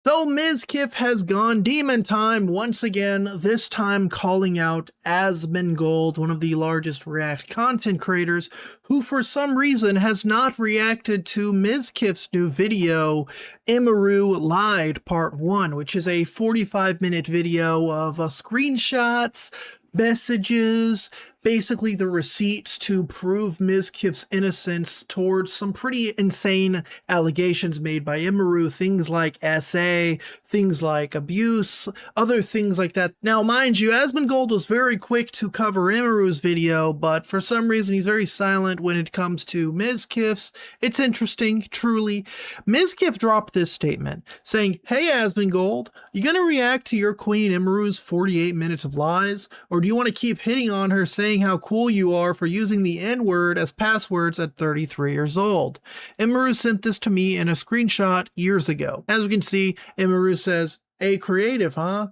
So Mizkif has gone demon time once again, this time calling out Asmongold, one of the largest React content creators, who for some reason has not reacted to Mizkif's new video, Imaru Lied Part 1, which is a 45-minute video of screenshots, messages, basically the receipts to prove Mizkif's innocence towards some pretty insane allegations made by Imaru, things like SA, things like abuse, other things like that. Now, mind you, Asmongold was very quick to cover Imaru's video, but for some reason he's very silent when it comes to Mizkif's. It's interesting, truly. Mizkif dropped this statement saying, "Hey Asmongold, you gonna react to your queen Imaru's 48 minutes of lies? Or do you want to keep hitting on her saying how cool you are for using the N-word as passwords at 33 years old? Imaru sent this to me in a screenshot years ago." As we can see, Imaru says, "Hey, creative, huh?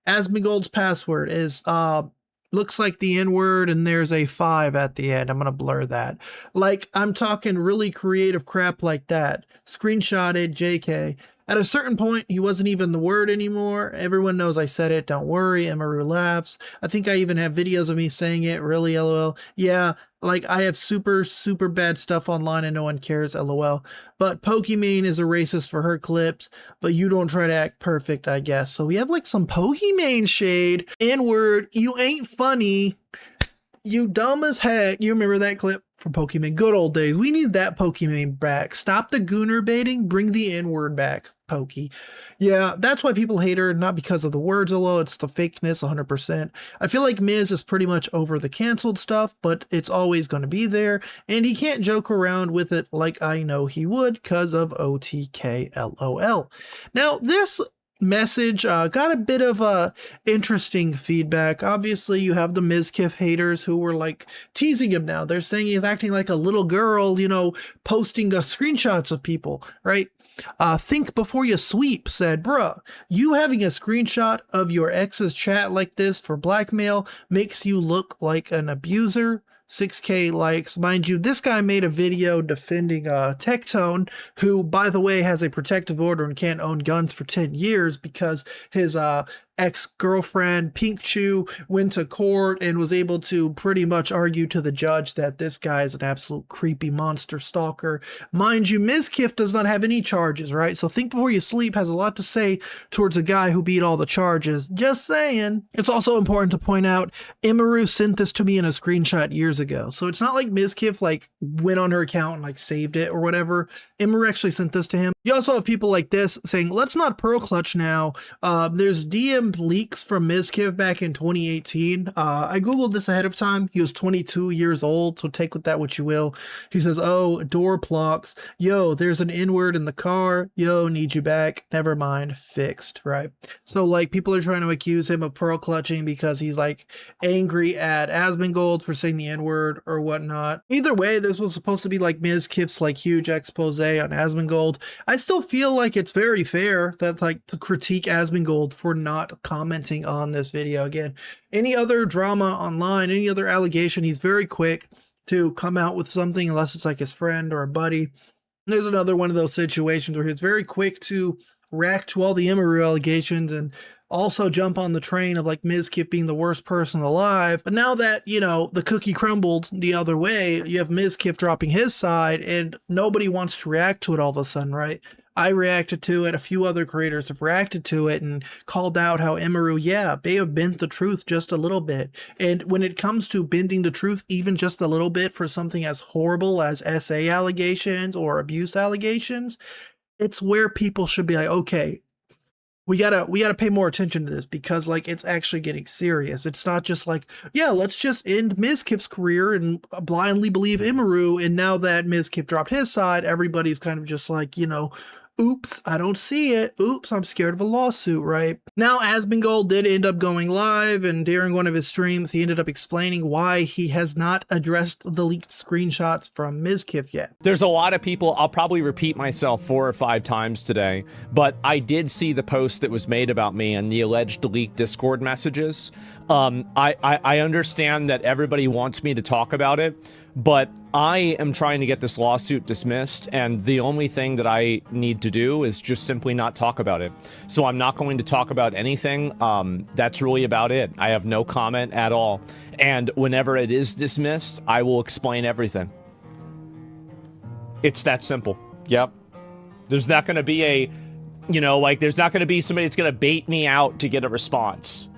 Asmongold's password is, looks like the N-word and there's a 5 at the end. I'm gonna blur that." Like, I'm talking really creative crap like that. Screenshotted, JK. At a certain point, he wasn't even the word anymore. Everyone knows I said it. Don't worry. Imaru laughs. I think I even have videos of me saying it. Really, LOL. Yeah, like I have super, super bad stuff online and no one cares. LOL. But Pokimane is a racist for her clips, but you don't try to act perfect, I guess. So we have like some Pokimane shade. N-word, you ain't funny. You dumb as heck. You remember that clip from Pokimane? Good old days. We need that Pokimane back. Stop the gooner baiting. Bring the N-word back, Pokey. Yeah, that's why people hate her. Not because of the words alone. It's the fakeness 100%. I feel like Miz is pretty much over the canceled stuff, but it's always going to be there. And he can't joke around with it like I know he would because of OTK LOL. Now, this message got a bit of interesting feedback. Obviously, you have the Mizkif haters who were like teasing him now. They're saying he's acting like a little girl, you know, posting screenshots of people, right? Think before you sweep said, "Bruh, you having a screenshot of your ex's chat like this for blackmail makes you look like an abuser." 6K likes. Mind you, this guy made a video defending Tectone, who, by the way, has a protective order and can't own guns for 10 years because his ex-girlfriend Pink Chew went to court and was able to pretty much argue to the judge that this guy is an absolute creepy monster stalker. Mind you, Mizkif does not have any charges, right? So Think Before You Sleep has a lot to say towards a guy who beat all the charges. Just saying. It's also important to point out, Imaru sent this to me in a screenshot years ago. So it's not like Mizkif like went on her account and like saved it or whatever. Imaru actually sent this to him. You also have people like this saying, "Let's not pearl clutch now." There's DM leaks from Mizkif back in 2018. I googled this ahead of time. He was 22 years old, so take with that what you will. He says, "Oh, door blocks. Yo, there's an N-word in the car. Yo, need you back. Never mind, fixed." Right? So like people are trying to accuse him of pearl clutching because he's like angry at Asmongold for saying the N-word or whatnot. Either way, this was supposed to be like Mizkif's like huge expose on Asmongold. I still feel like it's very fair that like to critique Asmongold for not commenting on this video. Again, any other drama online, any other allegation, he's very quick to come out with something unless it's like his friend or a buddy. There's another one of those situations where he's very quick to react to all the Imaru allegations and also jump on the train of like Mizkif being the worst person alive. But now that, you know, the cookie crumbled the other way, you have Mizkif dropping his side and nobody wants to react to it all of a sudden, right? I reacted to it. A few other creators have reacted to it and called out how Imaru, yeah, may have bent the truth just a little bit. And when it comes to bending the truth even just a little bit for something as horrible as SA allegations or abuse allegations, it's where people should be like, okay, we gotta pay more attention to this because like it's actually getting serious. It's not just like, yeah, let's just end Mizkif's career and blindly believe Imaru. And now that Mizkif dropped his side, everybody's kind of just like, you know, oops, I don't see it. Oops, I'm scared of a lawsuit, right? Now, Asmongold did end up going live, and during one of his streams, he ended up explaining why he has not addressed the leaked screenshots from Mizkif yet. There's a lot of people, I'll probably repeat myself 4 or 5 times today, but I did see the post that was made about me and the alleged leaked Discord messages. I understand that everybody wants me to talk about it, but I am trying to get this lawsuit dismissed, and the only thing that I need to do is just simply not talk about it. So I'm not going to talk about anything. That's really about it. I have no comment at all. And whenever it is dismissed, I will explain everything. It's that simple. Yep. There's not going to be a, there's not going to be somebody that's going to bait me out to get a response.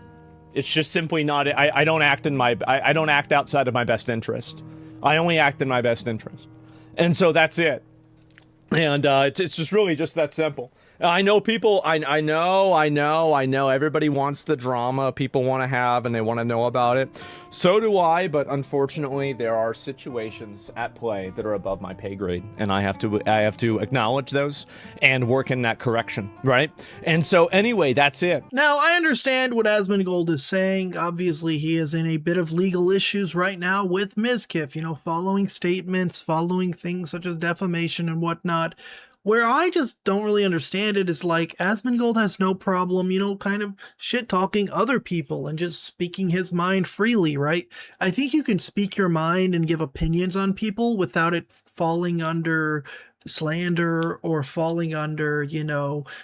It's just simply not. I don't act I don't act outside of my best interest. I only act in my best interest, and so that's it. And it's just really just that simple. I know people. I know. Everybody wants the drama people want to have, and they want to know about it. So do I. But unfortunately, there are situations at play that are above my pay grade, and I have to acknowledge those and work in that correction, right? And so anyway, that's it. Now, I understand what Asmongold is saying. Obviously, he is in a bit of legal issues right now with Mizkif, following statements, following things such as defamation and whatnot. Where I just don't really understand it is like Asmongold has no problem, kind of shit talking other people and just speaking his mind freely, right? I think you can speak your mind and give opinions on people without it falling under slander or falling under,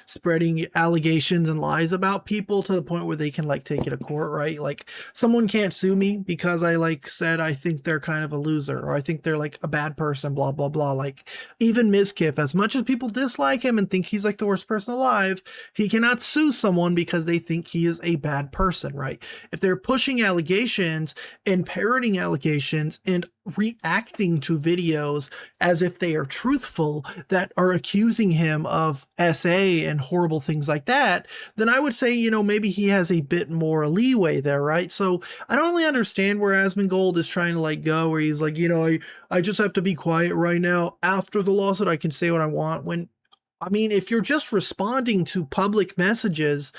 spreading allegations and lies about people to the point where they can take it to court, right? Like someone can't sue me because I said I think they're kind of a loser or I think they're a bad person, blah, blah, blah. Like even Mizkif, as much as people dislike him and think he's the worst person alive, he cannot sue someone because they think he is a bad person, right? If they're pushing allegations and parroting allegations and reacting to videos as if they are truthful that are accusing him of SA and horrible things like that, then I would say, maybe he has a bit more leeway there, right? So I don't really understand where Asmongold is trying to go, where he's I just have to be quiet right now. After the lawsuit, I can say what I want. When, if you're just responding to public messages,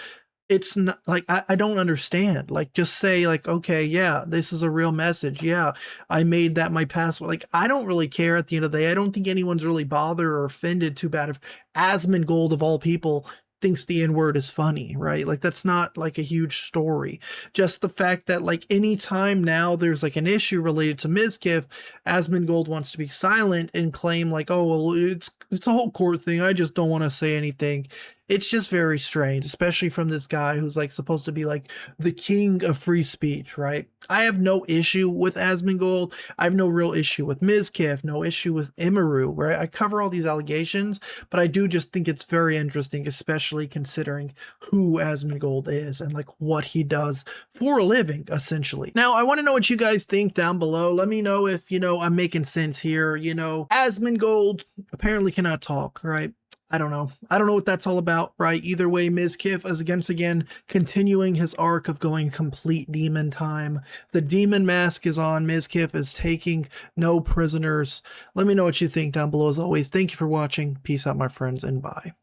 it's not I don't understand. Just say okay, yeah, this is a real message. Yeah, I made that my password. I don't really care at the end of the day. I don't think anyone's really bothered or offended too bad if Asmongold of all people thinks the N-word is funny, right? That's not a huge story. Just the fact that anytime now there's an issue related to Mizkif, Asmongold wants to be silent and claim oh, well, it's a whole court thing. I just don't want to say anything. It's just very strange, especially from this guy who's supposed to be the king of free speech, right? I have no issue with Asmongold. I have no real issue with Mizkif, no issue with Imaru, right? I cover all these allegations, but I do just think it's very interesting, especially considering who Asmongold is and what he does for a living, essentially. Now, I want to know what you guys think down below. Let me know if, I'm making sense here. Asmongold apparently cannot talk, right? I don't know. I don't know what that's all about, right? Either way, Mizkif is again continuing his arc of going complete demon time. The demon mask is on. Mizkif is taking no prisoners. Let me know what you think down below. As always, thank you for watching. Peace out, my friends, and bye.